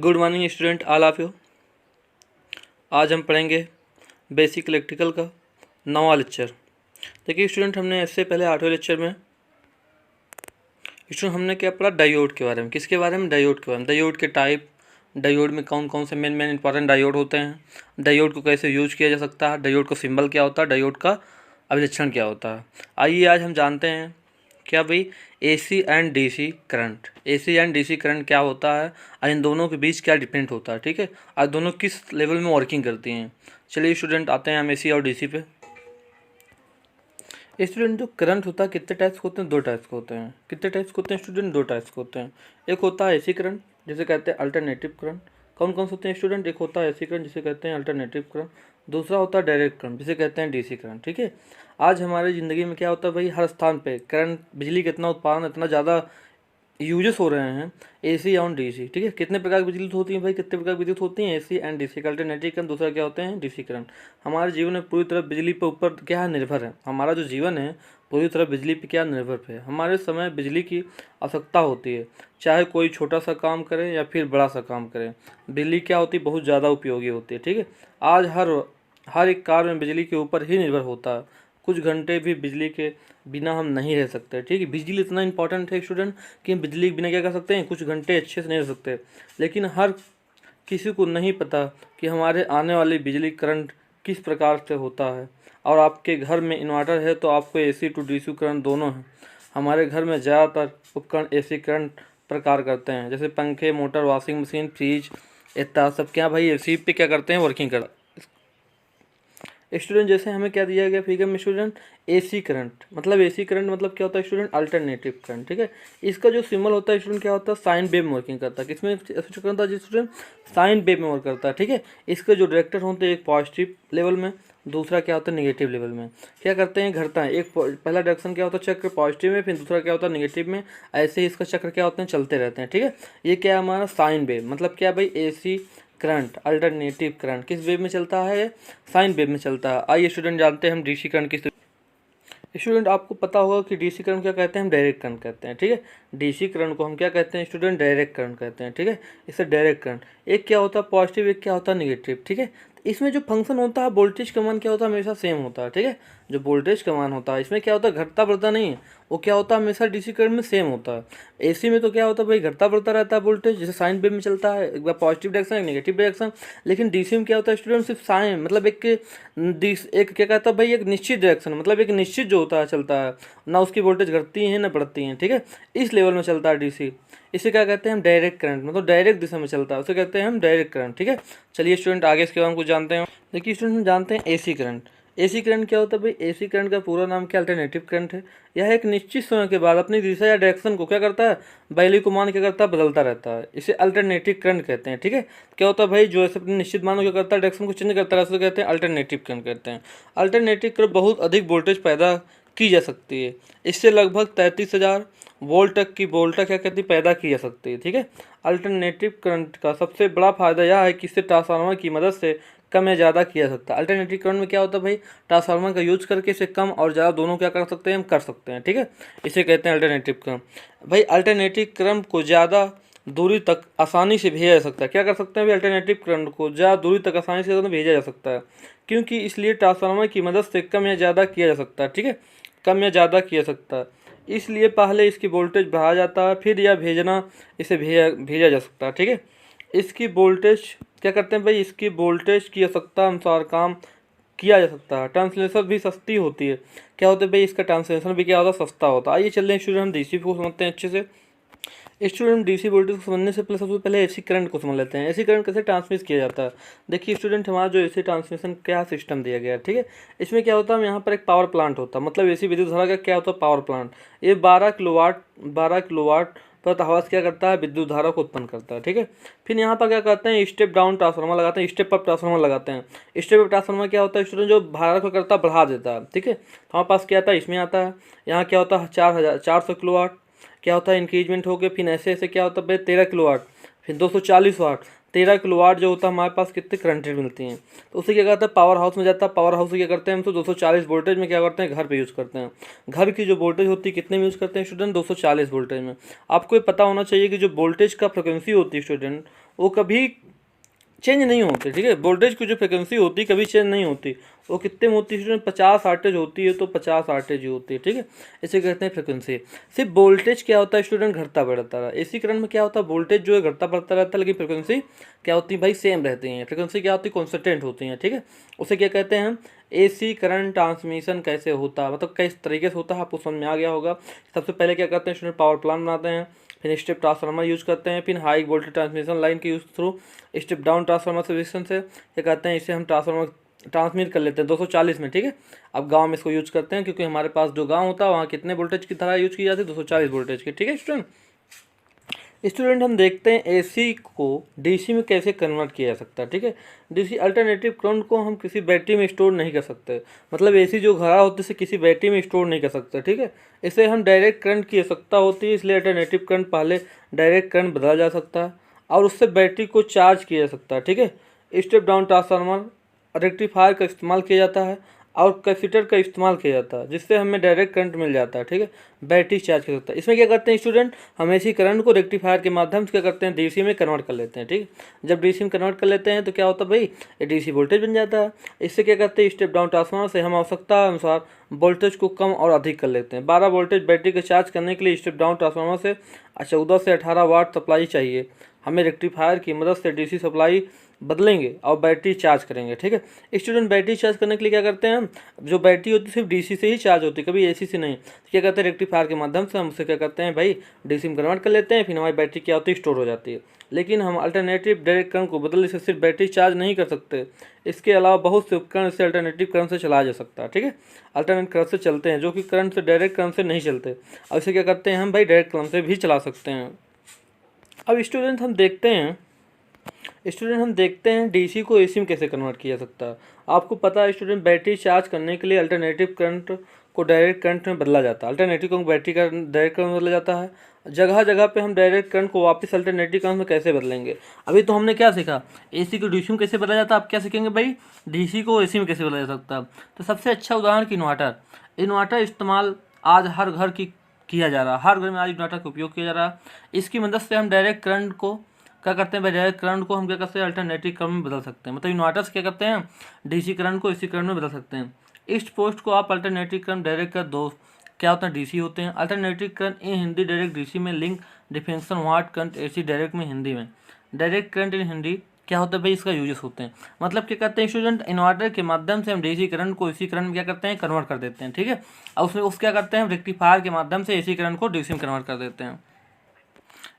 Good morning student all of you. आज हम पढ़ेंगे बेसिक इलेक्ट्रिकल का 9वां लेक्चर। देखिए स्टूडेंट, हमने इससे पहले 8वें लेक्चर में हमने क्या पढ़ा, डायोड के बारे में। किसके बारे में? डायोड के बारे में। डायोड के टाइप, डायोड में कौन कौन से मेन इंपॉर्टेंट डायोड होते हैं, डायोड को कैसे यूज किया जा सकता है, डायोड का सिंबल क्या होता है, डायोड का अभिलक्षण क्या होता है। आइए आज हम जानते हैं क्या भाई AC and DC current. AC and DC current क्या होता है और इन दोनों के बीच क्या डिफरेंट होता है, ठीक है, और दोनों किस लेवल में वर्किंग करती हैं। चलिए स्टूडेंट, आते हैं हम एसी और डीसी पे। स्टूडेंट, जो करंट होता है कितने टाइप्स के होते हैं? 2 टाइप्स के होते हैं। कितने टाइप्स के होते हैं स्टूडेंट? 2 टाइप्स के होते हैं। एक होता है एसी करंट जिसे कहते हैं अल्टरनेटिव करंट। कौन कौन से होते हैं स्टूडेंट? एक होता है एसी करंट जिसे कहते हैं अल्टरनेटिव करंट, दूसरा होता है डायरेक्ट करंट जिसे कहते हैं डीसी करंट, ठीक है। आज हमारी ज़िंदगी में क्या होता है भाई, हर स्थान पे करंट, बिजली का इतना उत्पादन, इतना ज़्यादा यूजेस हो रहे हैं, एसी और डीसी, ठीक है। कितने प्रकार की बिजली होती है भाई? कितने प्रकार की विद्युत होती हैं? एसी एंड डीसी का अल्टरनेटिव करंट, दूसरा क्या होते हैं? DC current. हमारे जीवन में पूरी तरह बिजली पर ऊपर क्या है, निर्भर है। हमारा जो जीवन है पूरी तरह बिजली पे क्या निर्भर है। हमारे समय बिजली की आवश्यकता होती है, चाहे कोई छोटा सा काम करे या फिर बड़ा सा काम करे, बिजली क्या होती है, बहुत ज़्यादा उपयोगी होती है, ठीक है। आज हर एक कार्य में बिजली के ऊपर ही निर्भर होता है। कुछ घंटे भी बिजली के बिना हम नहीं रह सकते, ठीक है। बिजली इतना इंपॉर्टेंट है स्टूडेंट कि हम बिजली के बिना क्या कर सकते हैं, कुछ घंटे अच्छे से नहीं रह सकते। लेकिन हर किसी को नहीं पता कि हमारे आने वाली बिजली करंट किस प्रकार से होता है। और आपके घर में इन्वर्टर है तो आपको एसी टू डीसी करंट दोनों है। हमारे घर में ज़्यादातर उपकरण एसी करंट प्रकार करते हैं, जैसे पंखे, मोटर, वॉशिंग मशीन, फ्रिज इत्यादि सब क्या भाई एसी पे क्या करते हैं, वर्किंग कर। स्टूडेंट, जैसे हमें क्या दिया गया फिगर में स्टूडेंट, एसी करंट मतलब क्या होता है स्टूडेंट? अल्टरनेटिव करंट, ठीक है। इसका जो सिंबल होता है स्टूडेंट क्या होता है? साइन वेव में वर्किंग करता है। किसमें करता है स्टूडेंट? साइन वेव में वर्क करता है, ठीक है। इसके जो डायरेक्टर होते हैं एक पॉजिटिव लेवल में, दूसरा क्या होता है नेगेटिव लेवल में। क्या करते हैं, घटता है। एक पहला डायरेक्शन क्या होता है चक्र पॉजिटिव में, फिर दूसरा क्या होता है नेगेटिव में। ऐसे ही इसका चक्र क्या होते हैं, चलते रहते हैं, ठीक है। ये क्या है हमारा साइन वेव, मतलब क्या भाई एसी करंट अल्टरनेटिव करंट किस वेव में चलता है? साइन वेव में चलता है। आइए स्टूडेंट जानते हैं हम डीसी करंट किस। स्टूडेंट, आपको पता होगा कि डीसी करंट क्या कहते हैं? हम डायरेक्ट करंट कहते हैं, ठीक है। डीसी करंट को हम क्या कहते हैं स्टूडेंट? डायरेक्ट करंट कहते हैं, ठीक है। इससे डायरेक्ट करंट एक क्या होता है पॉजिटिव, एक क्या होता है निगेटिव, ठीक है। इसमें जो फंक्शन होता है, वोल्टेज का मान क्या होता है? हमेशा सेम होता है, ठीक है। जो वोल्टेज का मान होता है इसमें क्या होता है, घटता बढ़ता नहीं है। वो क्या होता है, हमेशा डीसी करंट में सेम होता है। एसी में तो क्या होता है भाई, घटता बढ़ता रहता है वोल्टेज, जैसे साइन वेव में चलता है, एक बार पॉजिटिव डायरेक्शन एक नेगेटिव डायरेक्शन। लेकिन डीसी में क्या होता है स्टूडेंट, सिर्फ साइन, मतलब एक क्या कहता है भाई, एक निश्चित डायरेक्शन, मतलब एक निश्चित जो होता है चलता है ना, उसकी वोल्टेज घटती है ना बढ़ती है, ठीक है। इस लेवल में चलता है डीसी। इसे क्या कहते हैं हम? डायरेक्ट करंट, मतलब डायरेक्ट दिशा में चलता है, उसे कहते हैं हम डायरेक्ट करंट, ठीक है। चलिए स्टूडेंट आगे इसके बारे में कुछ जानते हैं। देखिए स्टूडेंट, हम जानते हैं एसी करंट। एसी करंट क्या होता है भाई? एसी करंट का पूरा नाम क्या? अल्टरनेटिव करंट है। यह एक निश्चित समय के बाद अपनी दिशा या डायरेक्शन को क्या करता है, बिजली को मान क्या करता है, बदलता रहता है। इसे अल्टरनेटिव करंट कहते हैं, ठीक है। क्या होता है भाई, जो ऐसे अपने निश्चित मान को क्या करता है, डायरेक्शन को चेंज करता है, उसे कहते हैं अल्टरनेटिव करंट कहते हैं। अल्टरनेटिव करंट बहुत अधिक वोल्टेज पैदा की जा सकती है। इससे लगभग 33,000 वोल्ट तक की वोल्टेज क्या कहती है, पैदा की जा सकती है, ठीक है। अल्टरनेटिव करंट का सबसे बड़ा फायदा यह है कि इससे ट्रांसफार्मर की मदद से कम या ज़्यादा किया जा सकता है। अल्टरनेटिव करंट में क्या होता है भाई, ट्रांसफार्मर का यूज करके इसे कम और ज़्यादा दोनों क्या कर सकते हैं, हम कर सकते हैं, ठीक है। इसे कहते हैं अल्टरनेटिव करंट। भाई अल्टरनेटिव करंट को ज़्यादा दूरी तक आसानी से भेजा जा सकता है। क्या कर सकते हैं भाई, अल्टरनेटिव करंट को ज़्यादा दूरी तक आसानी से भेजा जा सकता है, क्योंकि इसलिए ट्रांसफार्मर की मदद से कम या ज़्यादा किया जा सकता है, ठीक है। कम या ज़्यादा किया जा सकता है, इसलिए पहले इसकी वोल्टेज बढ़ाया जाता है, फिर यह इसे भेजा जा सकता है, ठीक है। इसकी वोल्टेज क्या करते हैं भाई, इसकी वोल्टेज की आवश्यकता अनुसार काम किया जा सकता है। ट्रांसलेशन भी सस्ती होती है। क्या होता है भाई, इसका ट्रांसलेशन भी क्या होता है, सस्ता होता है। आइए चलते हैं स्टूडेंट, हम डीसी को समझते हैं अच्छे से। स्टूडेंट, डीसी वोल्टेज को समझने से पहले सबसे पहले एसी करंट को समझ लेते हैं। एसी करंट कैसे ट्रांसमिट किया जाता है। देखिए स्टूडेंट, हमारा जो एसी ट्रांसमिशन क्या सिस्टम दिया गया है, ठीक है। इसमें क्या होता है, यहाँ पर एक पावर प्लांट होता है, मतलब एसी विद्युत धारा का क्या होता है, पावर प्लांट। ये 12 किलोवाट प्रति आवर्स क्या करता है, विद्युत धारा को उत्पन्न करता है, ठीक है। फिर यहाँ पर क्या करते हैं, स्टेप डाउन ट्रांसफार्मर लगाते हैं, स्टेप अप ट्रांसफार्मर लगाते हैं। स्टेप अप ट्रांसफार्मर क्या होता है स्टूडेंट, जो धारा को करता है बढ़ा देता है, ठीक है। हमारे पास क्या आता है, इसमें आता है, यहाँ क्या होता है 400 किलोवाट क्या होता है इंक्रीजमेंट हो गया। फिर ऐसे ऐसे क्या होता है भाई 13 किलोवाट, फिर 240 वाट। 13 किलोवाट जो होता है हमारे पास कितने करंट मिलती हैं, तो उसे क्या करता है, पावर हाउस में जाता है। पावर हाउस से क्या करते हैं हम, तो 240 वोल्टेज में क्या करते हैं, घर पे यूज़ करते हैं। घर की जो वोल्टेज होती है कितने में यूज़ करते हैं स्टूडेंट, 240 वोल्टेज में। आपको ये पता होना चाहिए कि जो वोल्टेज का फ्रिक्वेंसी होती है स्टूडेंट, वो कभी चेंज नहीं होते, ठीक है। वोल्टेज की जो फ्रिक्वेंसी होती है कभी चेंज नहीं होती, वो कितने में होती है स्टूडेंट, 50 आरटीएच होती है, तो 50 आरटीएच होती है, ठीक है। इसे कहते हैं फ्रिक्वेंसी। सिर्फ वोल्टेज क्या होता है स्टूडेंट, घटता बढ़ता रहा। एसी करंट में क्या होता है, वोल्टेज जो है घटता बढ़ता रहता है, लेकिन फ्रिक्वेंसी क्या होती है भाई, सेम रहती है। फ्रिक्वेंसी क्या होती है, कॉन्स्टेंट होती है, ठीक है। उसे क्या कहते हैं हम, एसी करंट ट्रांसमिशन कैसे होता है, मतलब किस तरीके से होता है, आपको समझ में आ गया होगा। सबसे पहले क्या करते हैं स्टूडेंट, पावर प्लांट बनाते हैं, फिर स्टेप ट्रांसफार्मर यूज करते हैं, फिर हाई वोल्टेज ट्रांसमिशन लाइन के use through step down transformer solution से क्या कहते हैं, इसे हम ट्रांसफार्मर ट्रांसमिट कर लेते हैं 240 में, ठीक है। अब गांव में इसको यूज करते हैं, क्योंकि हमारे पास जो गांव होता है वहाँ कितने वोल्टेज की तरह यूज की जाती है, 240 वोल्टेज की, ठीक है स्टूडेंट। हम देखते हैं एसी को डीसी में कैसे कन्वर्ट किया जा सकता है, ठीक है। डीसी अल्टरनेटिव करंट को हम किसी बैटरी में स्टोर नहीं कर सकते, मतलब एसी जो घड़ा होते से किसी बैटरी में स्टोर नहीं कर सकते, ठीक है। इसे हम डायरेक्ट करंट की आवश्यकता होती है, इसलिए अल्टरनेटिव करंट पहले डायरेक्ट करंट बदला जा सकता है और उससे बैटरी को चार्ज किया जा सकता है, ठीक है। स्टेप डाउन ट्रांसफार्मर, रेक्टिफायर का इस्तेमाल किया जाता है और कैपेसिटर का इस्तेमाल किया जाता है, जिससे हमें डायरेक्ट करंट मिल जाता है, ठीक है। बैटरी चार्ज कर सकता है। इसमें क्या करते हैं स्टूडेंट, हम एसी करंट को रेक्टिफायर के माध्यम से क्या करते हैं, डीसी में कन्वर्ट कर लेते हैं, ठीक है। जब डीसी में कन्वर्ट कर लेते हैं तो क्या होता है भाई, ये डीसी वोल्टेज बन जाता है। इससे क्या करते हैं, स्टेप डाउन ट्रांसफार्मर से हम आवश्यकता अनुसार वोल्टेज को कम और अधिक कर लेते हैं। 12 वोल्टेज बैटरी को चार्ज करने के लिए स्टेप डाउन ट्रांसफार्मर से 14 से 18 वाट सप्लाई चाहिए। हमें रेक्टिफायर की मदद से डीसी सप्लाई बदलेंगे और बैटरी चार्ज करेंगे, ठीक है। स्टूडेंट बैटरी चार्ज करने के लिए क्या करते हैं हम, जो बैटरी होती है सिर्फ डीसी से ही चार्ज होती है, कभी एसी से नहीं। तो क्या करते हैं, रेक्टिफायर के माध्यम से हम उसे क्या करते हैं भाई, डीसी में कन्वर्ट कर लेते हैं, फिर हमारी बैटरी क्या होती है, स्टोर हो जाती है। लेकिन हम अल्टरनेटिव डायरेक्ट करंट को बदलने से सिर्फ बैटरी चार्ज नहीं कर सकते, इसके अलावा बहुत से उपकरण इससे अल्टरनेटिव करंट से चलाया जा सकता है, ठीक है। अल्टरनेट करंट से चलते हैं, जो कि करंट से डायरेक्ट करंट से नहीं चलते, और इसे क्या करते हैं हम भाई, डायरेक्ट करंट से भी चला सकते हैं। अब स्टूडेंट हम देखते हैं डीसी को एसी में कैसे कन्वर्ट किया जा सकता है। आपको पता है स्टूडेंट, बैटरी चार्ज करने के लिए अल्टरनेटिव करंट को डायरेक्ट करंट में बदला जाता है। अल्टरनेटिव करंट बैटरी का डायरेक्ट करंट में बदला जाता है। जगह जगह पे हम डायरेक्ट करंट को वापस अल्टरनेटिव करंट में कैसे बदलेंगे। अभी तो हमने क्या सीखा, एसी को डीसी में कैसे बदला जाता है। आप क्या सीखेंगे भाई, डीसी को एसी में कैसे बदला जा सकता है। तो सबसे अच्छा उदाहरण की इन्वर्टर इस्तेमाल आज हर घर की किया जा रहा है, हर घर में आज इन्वर्टर का उपयोग किया जा रहा है। इसकी मदद से हम डायरेक्ट करंट को क्या करते हैं भाई, डायरेक्ट करंट को हम क्या करते हैं, अल्टरनेटिव करंट में बदल सकते हैं। मतलब इन्वर्टर्स क्या करते हैं, डीसी करंट को एसी करंट में बदल सकते हैं। ईस्ट पोस्ट को आप अल्टरनेटिव करंट डायरेक्ट कर दो, क्या होता है, डीसी होते हैं। Alternative current in Hindi direct DC में, लिंक डिफेंशन वाट करंट एसी डायरेक्ट में हिंदी में। डायरेक्ट करंट इन हिंदी क्या होता है भाई, इसका यूजेस होते हैं। मतलब क्या करते हैं स्टूडेंट, इन्वर्टर के माध्यम से हम डीसी करंट को एसी करंट में क्या करते हैं, कन्वर्ट कर देते हैं, ठीक है। और उसमें क्या करते हैं, रेक्टिफायर के माध्यम से एसी करंट को डीसी में कन्वर्ट कर देते हैं।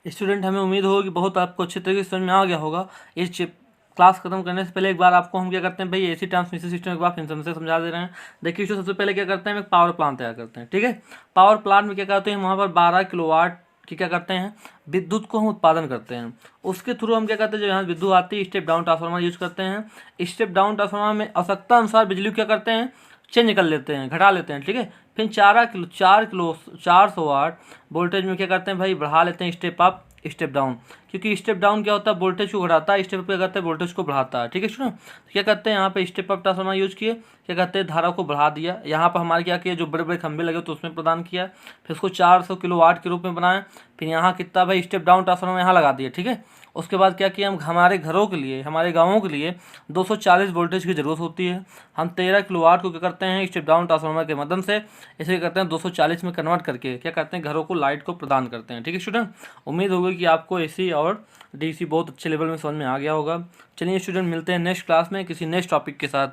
स्टूडेंट हमें उम्मीद होगी बहुत आपको अच्छे तरीके से समझ में आ गया होगा। इस क्लास खत्म करने से पहले एक बार आपको हम क्या करते हैं भाई, एसी ट्रांसमिशन सिस्टम एक बार फिर से समझा दे रहे हैं। देखिए सबसे पहले क्या करते हैं, हम एक पावर प्लांट तैयार करते हैं, ठीक है। पावर प्लांट में क्या करते हैं, वहाँ पर 12 किलोवाट की क्या करते हैं, विद्युत को हम उत्पादन करते हैं। उसके थ्रू हम क्या करते हैं, जो यहाँ विद्युत आती है, स्टेप डाउन ट्रांसफार्मर यूज करते हैं। स्टेप डाउन ट्रांसफार्मर में आवश्यकता अनुसार बिजली क्या करते हैं, चेंज कर लेते हैं, घटा लेते हैं, ठीक है। फिर 400 वाट वोल्टेज में क्या करते हैं भाई, बढ़ा लेते हैं, स्टेप अप स्टेप डाउन। क्योंकि स्टेप डाउन क्या होता है, वोल्टेज को घटाता है, स्टेप अप क्या करता है, वोल्टेज को बढ़ाता है, ठीक है स्टूडेंट। तो क्या करते हैं, यहाँ पे स्टेप अप ट्रांसफार्मर यूज किए, क्या करते हैं, धारा को बढ़ा दिया। यहाँ पर हमारे क्या किया, जो बड़े बड़े खंभे लगे तो उसमें प्रदान किया, फिर उसको 400 किलोवाट के रूप में बनाया। फिर यहाँ कितना भाई, स्टेप डाउन ट्रांसफार्मर यहाँ लगा दिया, ठीक है। उसके बाद क्या किया, हम हमारे घरों के लिए, हमारे गाँवों के लिए 240 वोल्टेज की जरूरत होती है। हम 13 किलोवाट को क्या करते हैं, स्टेप डाउन ट्रांसफार्मर के माध्यम से इसे क्या करते हैं, 240 में कन्वर्ट करके क्या करते हैं, घरों को लाइट को प्रदान करते हैं, ठीक है स्टूडेंट। उम्मीद होगी कि आपको एसी और डीसी बहुत अच्छे लेवल में समझ में आ गया होगा। चलिए स्टूडेंट, मिलते हैं नेक्स्ट क्लास में किसी नेक्स्ट टॉपिक के साथ।